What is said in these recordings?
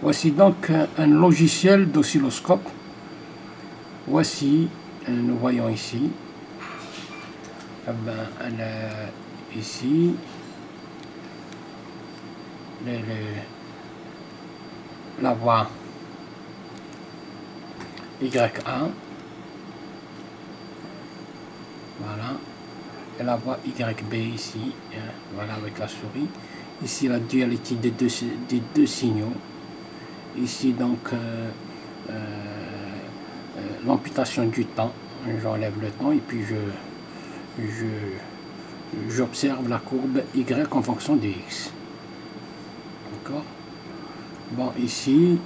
Voici donc un logiciel d'oscilloscope. Voici, nous voyons ici, ici, la voie YA, voilà, et la voie YB ici, voilà, avec la souris. Ici la dualité des deux signaux. Ici donc l'amputation du temps. J'enlève le temps et puis j'observe la courbe Y en fonction de X. D'accord. Bon, ici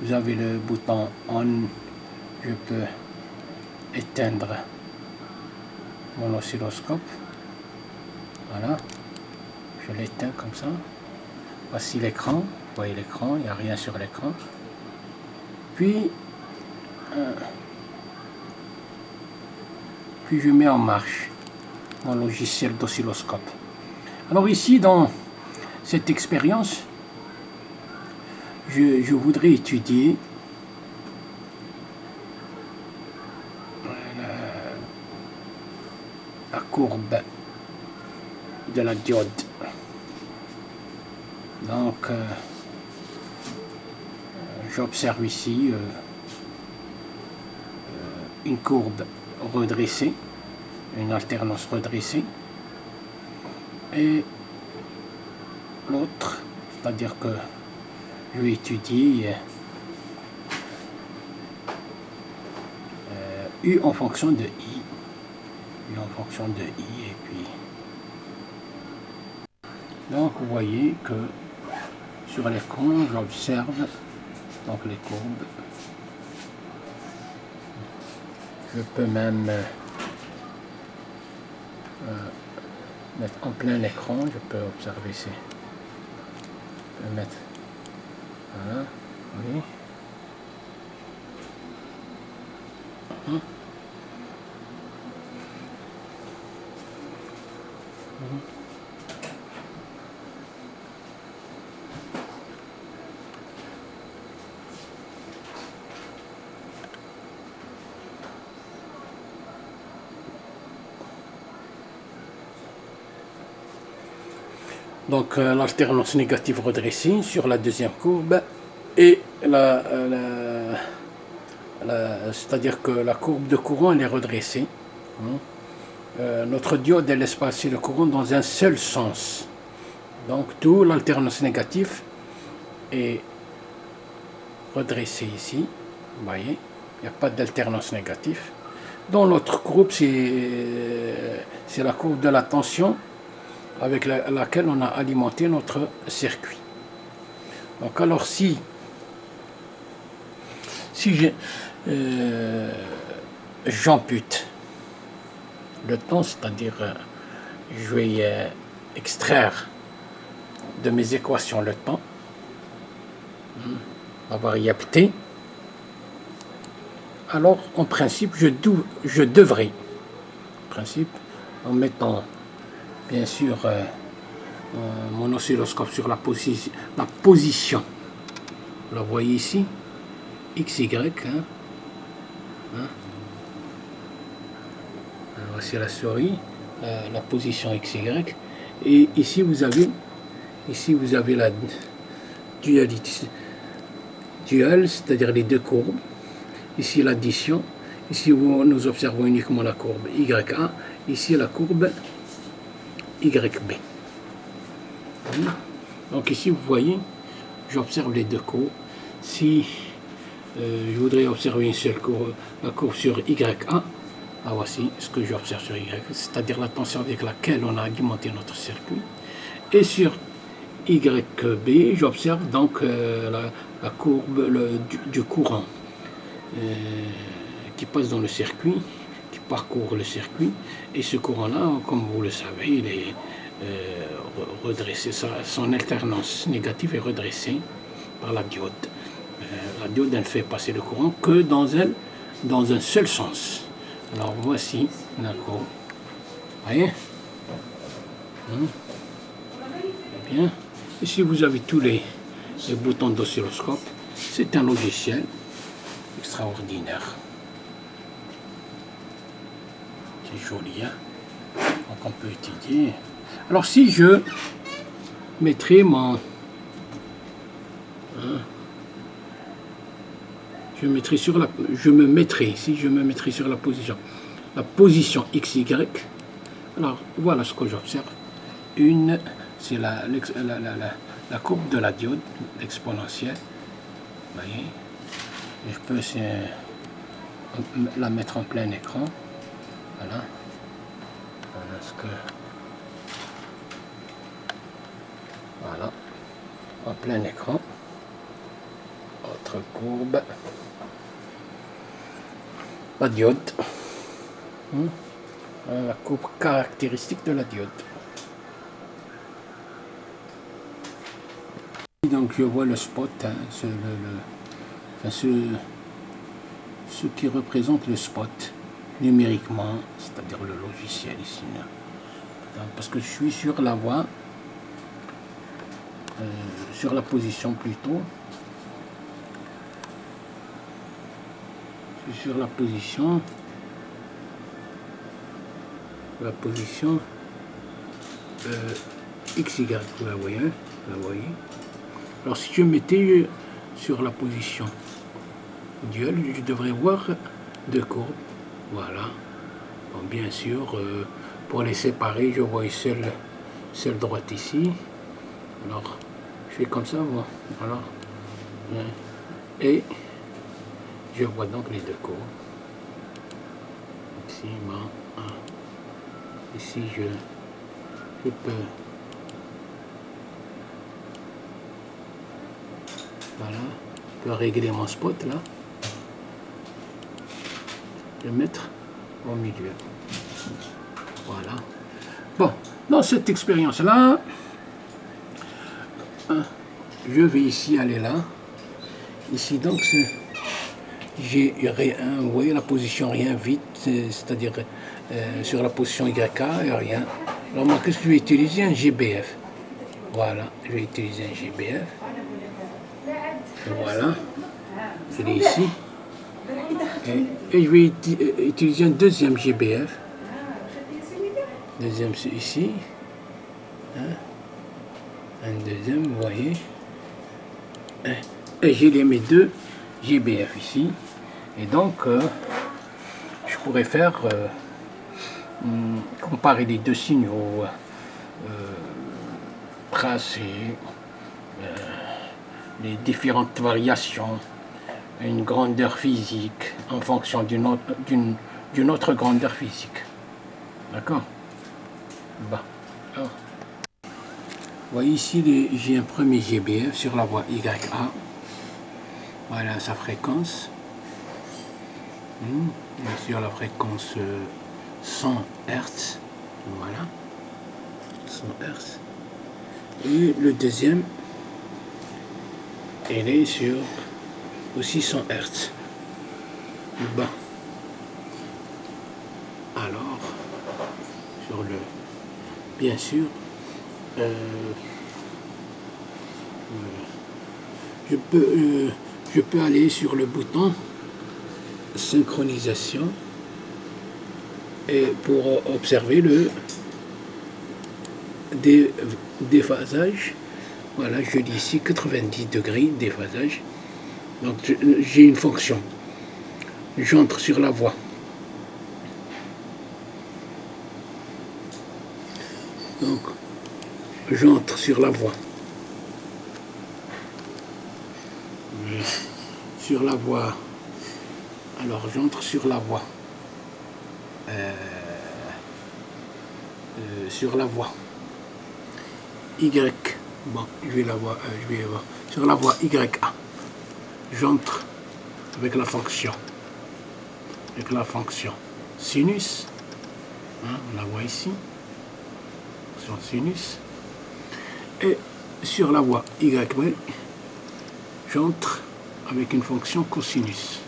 vous avez le bouton on. Je peux éteindre mon oscilloscope. Voilà, je l'éteins comme ça. Voici l'écran. Vous voyez l'écran, il n'y a rien sur l'écran. Puis je mets en marche mon logiciel d'oscilloscope. Alors ici, dans cette expérience, je voudrais étudier la courbe de la diode. Donc, j'observe ici une courbe redressée, une alternance redressée, et l'autre, c'est-à-dire que je vais étudier U en fonction de I, U en fonction de I, et puis donc vous voyez que sur l'écran j'observe donc les courbes. Je peux même mettre en plein écran, je peux observer ici. Je peux mettre, voilà, oui. Donc l'alternance négative redressée sur la deuxième courbe et c'est-à-dire que la courbe de courant elle est redressée. Notre diode elle laisse passer le courant dans un seul sens. Donc tout l'alternance négative est redressée ici. Vous voyez, il n'y a pas d'alternance négative. Dans l'autre courbe, c'est la courbe de la tension avec laquelle on a alimenté notre circuit. Donc alors si j'ampute le temps, c'est-à-dire je vais extraire de mes équations le temps, la variabilité, alors en principe je devrais, en principe, en mettant bien sûr mon oscilloscope sur la position, vous la voyez ici, XY, voici la souris, la position XY, et ici vous avez la dualité, c'est-à-dire les deux courbes, ici l'addition, ici nous observons uniquement la courbe YA, ici la courbe YB. Donc ici vous voyez, j'observe les deux courbes. Si je voudrais observer une seule courbe, la courbe sur YA, voici ce que j'observe sur Y, c'est-à-dire la tension avec laquelle on a alimenté notre circuit. Et sur YB, j'observe donc la courbe du courant qui passe dans le circuit, qui parcourt le circuit. Et ce courant-là, comme vous le savez, il est redressé, son alternance négative est redressée par la diode. La diode, elle fait passer le courant que dans un seul sens. Alors voici la courbe. Vous voyez? Bien. Ici vous avez tous les les boutons d'oscilloscope. C'est un logiciel extraordinaire. C'est joli, hein? Donc on peut étudier. Alors si je mettrai mon... Hein, je me mettrai sur la position XY. Alors voilà ce que j'observe. Une, c'est la courbe de la diode, l'exponentielle. Vous voyez, je peux la mettre en plein écran. Voilà. Voilà ce que... Voilà. En plein écran. Autre courbe. La diode. La courbe caractéristique de la diode. Donc je vois le spot, hein, ce qui représente le spot numériquement, c'est-à-dire le logiciel ici. Parce que je suis sur la voie, sur la position plutôt. Je suis sur la position XY, vous la voyez, Alors si je mettais sur la position dual, je devrais voir deux courbes. Voilà. Bon, bien sûr, pour les séparer, je vois celle droite ici. Alors, je fais comme ça, moi. Alors, et je vois donc les deux courbes. Ici, ici je peux... Voilà, je peux régler mon spot là. Je vais mettre au milieu. Voilà. Bon, dans cette expérience-là, je vais ici aller là. Ici donc, j'ai rien, vous voyez la position rien vide, c'est-à-dire sur la position YK, il n'y a rien. Alors moi, qu'est-ce que je vais utiliser? Un GBF. Voilà, je vais utiliser un GBF. Voilà, je l'ai ici. Et je vais utiliser un deuxième GBF. Deuxième ici. Hein? Un deuxième, vous voyez. Et j'ai mes deux GBF ici. Et donc, je pourrais faire comparer les deux signaux, tracer les différentes variations, une grandeur physique en fonction d'une autre grandeur physique. D'accord? Bon. Alors, vous voyez ici, j'ai un premier GBF sur la voie YA. Voilà sa fréquence. Sur la fréquence 100 Hz. Voilà. 100 Hz. Et le deuxième, elle est sur aussi 100 Hz. Bon. Alors, sur le... Bien sûr, je peux aller sur le bouton synchronisation et pour observer le déphasage. Voilà, je dis ici 90 degrés déphasage. Donc j'ai une fonction. J'entre sur la voie. Donc j'entre sur la voie. Sur la voie. Alors j'entre sur la voie. Sur la voie Y. Bon, je vais voir. Sur la voie YA. J'entre avec la fonction. Sinus. Hein, on la voit ici. Sur sinus. Et sur la voie YB, j'entre avec une fonction cosinus.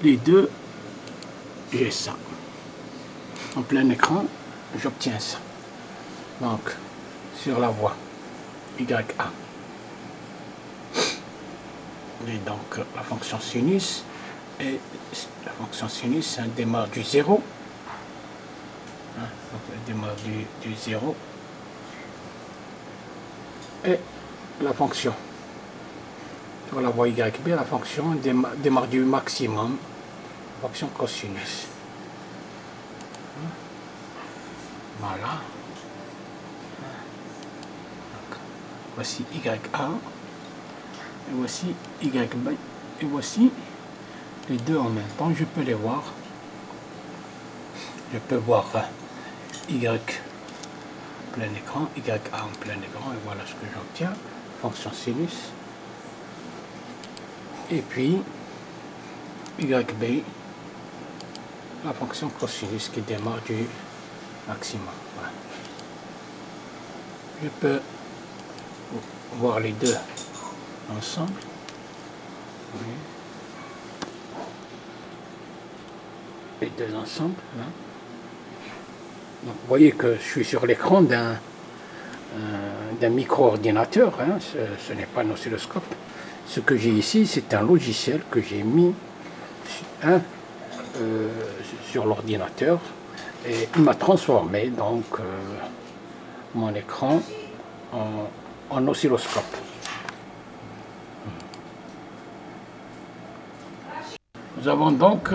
Les deux, j'ai ça. En plein écran, j'obtiens ça. Donc, sur la voie YA, j'entre avec une fonction cosinus. Les deux, j'ai ça. En plein écran, j'obtiens ça. Donc, sur la voie YA, j'entre avec une fonction cosinus. Les deux, j'ai ça. En plein écran, j'obtiens ça. Donc, sur la voie YA, j'entre avec une fonction cosinus. Les deux, j'ai ça. En plein écran, j'obtiens ça. Donc, sur la voie Et donc la fonction sinus, et la fonction sinus hein, démarre du 0. Hein, donc elle démarre du 0. Et la fonction sur la voie YB, la fonction démarre du maximum, fonction cosinus. Voilà. Donc, voici YA, et voici YB, et voici les deux en même temps. Je peux les voir. Je peux voir Y plein écran, YA en plein écran, et voilà ce que j'obtiens. Fonction sinus. Et puis YB, la fonction cosinus qui démarre du maximum. Voilà. Je peux voir les deux ensemble. Oui. Les deux ensemble. Là. Donc, vous voyez que je suis sur l'écran d'un micro-ordinateur, hein. Ce n'est pas un oscilloscope. Ce que j'ai ici, c'est un logiciel que j'ai mis hein, sur l'ordinateur et il m'a transformé donc mon écran en oscilloscope. Nous avons donc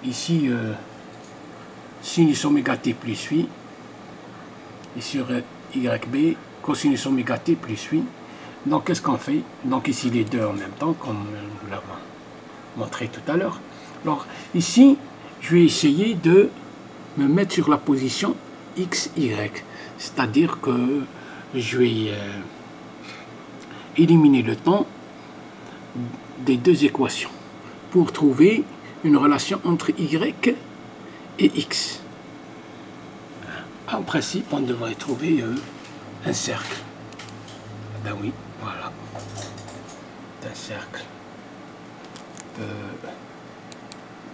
ici sinus oméga t plus 8 et sur YB cosinus oméga t plus 8. Donc qu'est-ce qu'on fait? Donc ici les deux en même temps comme nous l'avons montré tout à l'heure. Alors ici je vais essayer de me mettre sur la position XY, c'est-à-dire que je vais éliminer le temps des deux équations pour trouver une relation entre Y et X. En principe, on devrait trouver un cercle. Ben oui, voilà. Un cercle. On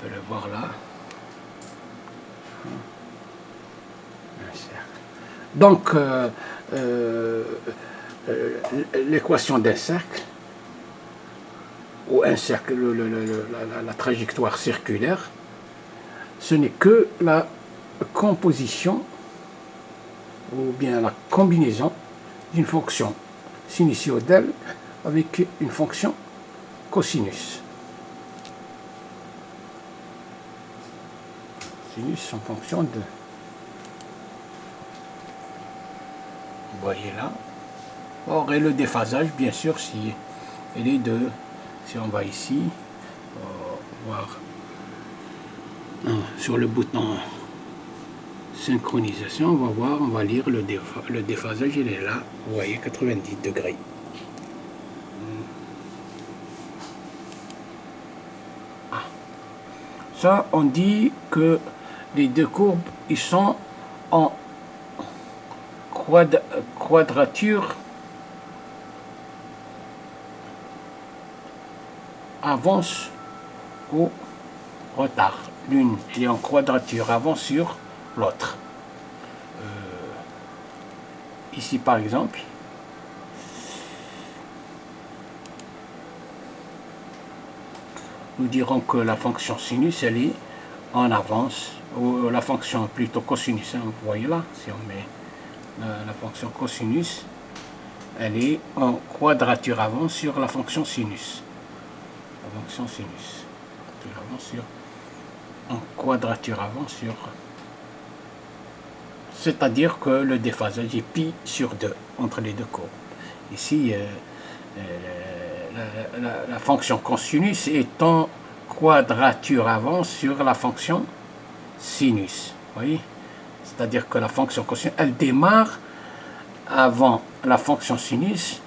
peut le voir là. Un cercle. Donc, l'équation d'un cercle, ou un cercle, la trajectoire circulaire, ce n'est que la composition ou bien la combinaison d'une fonction sinusoïdale avec une fonction cosinus. Sinus en fonction de... Vous voyez là. Or, et le déphasage, bien sûr, si les deux, si on va ici, voir sur le bouton synchronisation, on va voir, on va lire le déphasage, il est là, vous voyez, 90 degrés. Ah. Ça, on dit que les deux courbes, ils sont en quadrature avance ou retard. L'une est en quadrature avant sur l'autre. Ici par exemple, nous dirons que la fonction sinus elle est en avance, ou la fonction plutôt cosinus, hein, vous voyez là, si on met la fonction cosinus, elle est en quadrature avant sur la fonction sinus. La fonction sinus. En quadrature avant sur. C'est-à-dire que le déphasage est pi sur 2 entre les deux courbes. Ici, la fonction cosinus est en quadrature avant sur la fonction sinus. Vous voyez? C'est-à-dire que la fonction cosinus, elle démarre avant la fonction sinus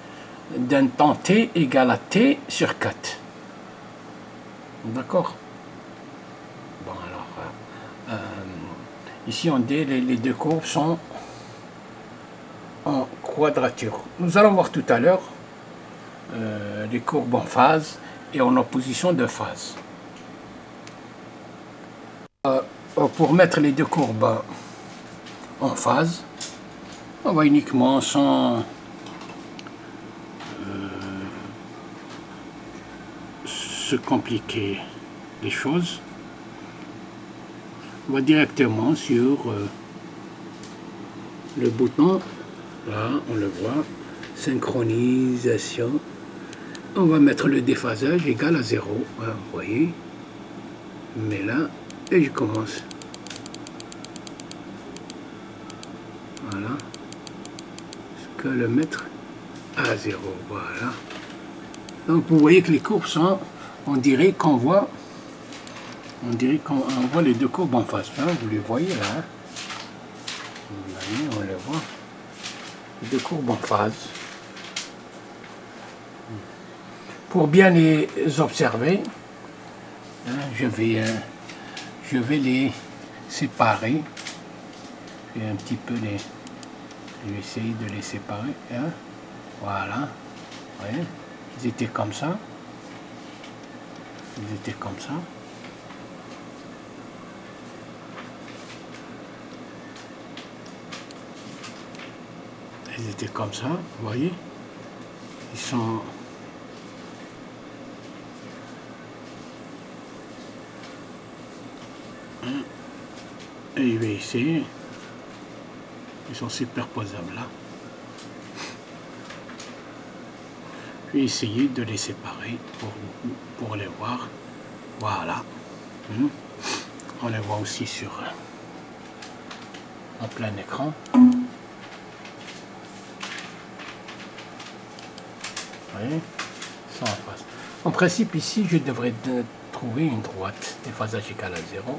d'un temps t égal à t sur 4. D'accord? Bon, alors, ici, on dit les deux courbes sont en quadrature. Nous allons voir tout à l'heure les courbes en phase et en opposition de phase. Pour mettre les deux courbes en phase, on va uniquement, sans se compliquer les choses, on va directement sur le bouton, là on le voit, synchronisation. On va mettre le déphasage égal à 0, vous voyez, mais là, et je commence. Voilà, jusqu'à le mettre à 0, voilà. Donc vous voyez que les courbes sont, on dirait qu'on voit les deux courbes en face. Hein, vous les voyez là, hein. Vous voyez, on les voit, les deux courbes en phase. Pour bien les observer, hein, je vais les séparer. Je vais un petit peu je vais essayer de les séparer. Hein. Voilà. Vous voyez, ils étaient comme ça. Ils étaient comme ça. Ils étaient comme ça, vous voyez. Ils sont... Et je vais essayer. Ils sont superposables là. Je vais essayer de les séparer pour les voir. Voilà. On les voit aussi sur en plein écran. Vous voyez, ils sont en face. En principe ici, je devrais trouver une droite, déphasage égal à 0.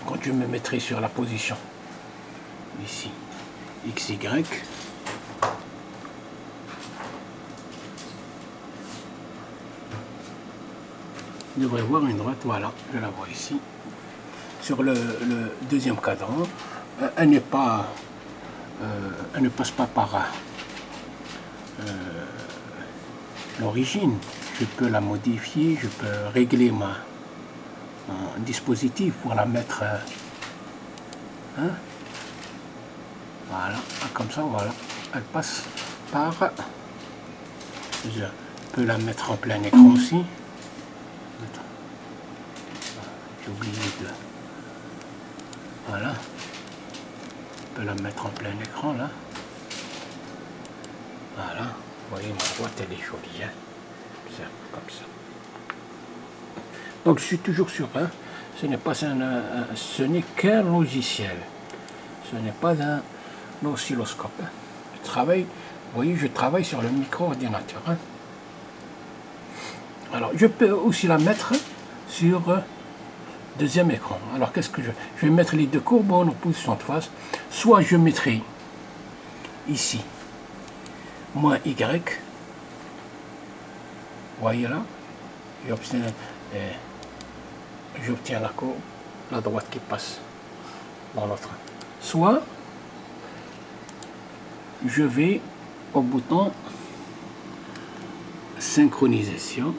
Quand je me mettrai sur la position ici, XY, je devrais voir une droite, voilà, je la vois ici. Sur le deuxième cadran, elle ne passe pas par l'origine. Je peux la modifier, je peux régler mon dispositif pour la mettre, hein, voilà, comme ça, voilà, elle passe par, je peux la mettre en plein écran aussi, j'ai oublié de, voilà, je peux la mettre en plein écran là, voilà, vous voyez ma boîte elle est jolie, hein, c'est comme ça. Donc je suis toujours sur un, ce n'est qu'un logiciel, ce n'est pas un oscilloscope. Je travaille, vous voyez, je travaille sur le micro-ordinateur. Hein. Alors je peux aussi la mettre sur deuxième écran. Alors qu'est-ce que je vais mettre les deux courbes en opposition de face. Soit je mettrai ici moins Y, vous voyez là, j'obtiens la courbe, la droite qui passe dans l'autre. Soit je vais au bouton synchronisation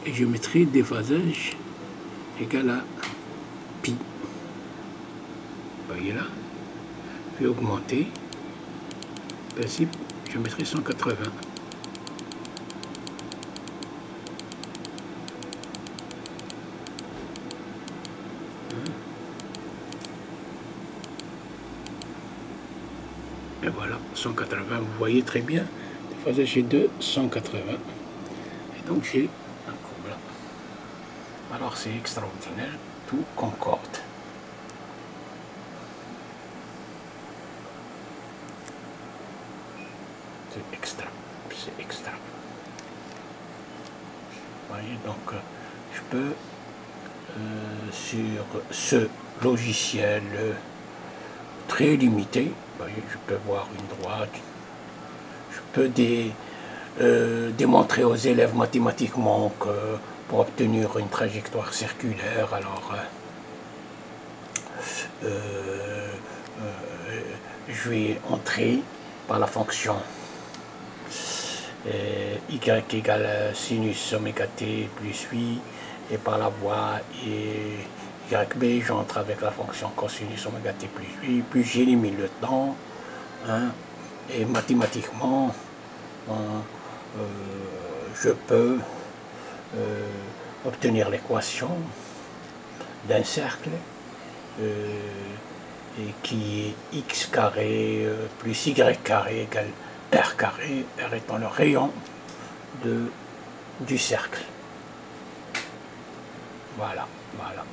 et je mettrai déphasage égal à pi. Vous voyez là, je vais augmenter. En principe, je mettrai 180. Et voilà, 180, vous voyez très bien, déphasage est de 180. Et donc j'ai un courbe là. Alors c'est extraordinaire, tout concorde. C'est extra, c'est extra. Vous voyez, donc je peux, sur ce logiciel très limité, vous voyez, je peux voir une droite, je peux démontrer aux élèves mathématiquement que pour obtenir une trajectoire circulaire, alors je vais entrer par la fonction y égale sinus oméga t plus 8, et par la voie YB, j'entre avec la fonction cosinus oméga t plus 8, puis j'élimine le temps, hein, et mathématiquement, je peux obtenir l'équation d'un cercle et qui est x carré plus y carré égale r carré, r étant le rayon du cercle. Voilà, voilà.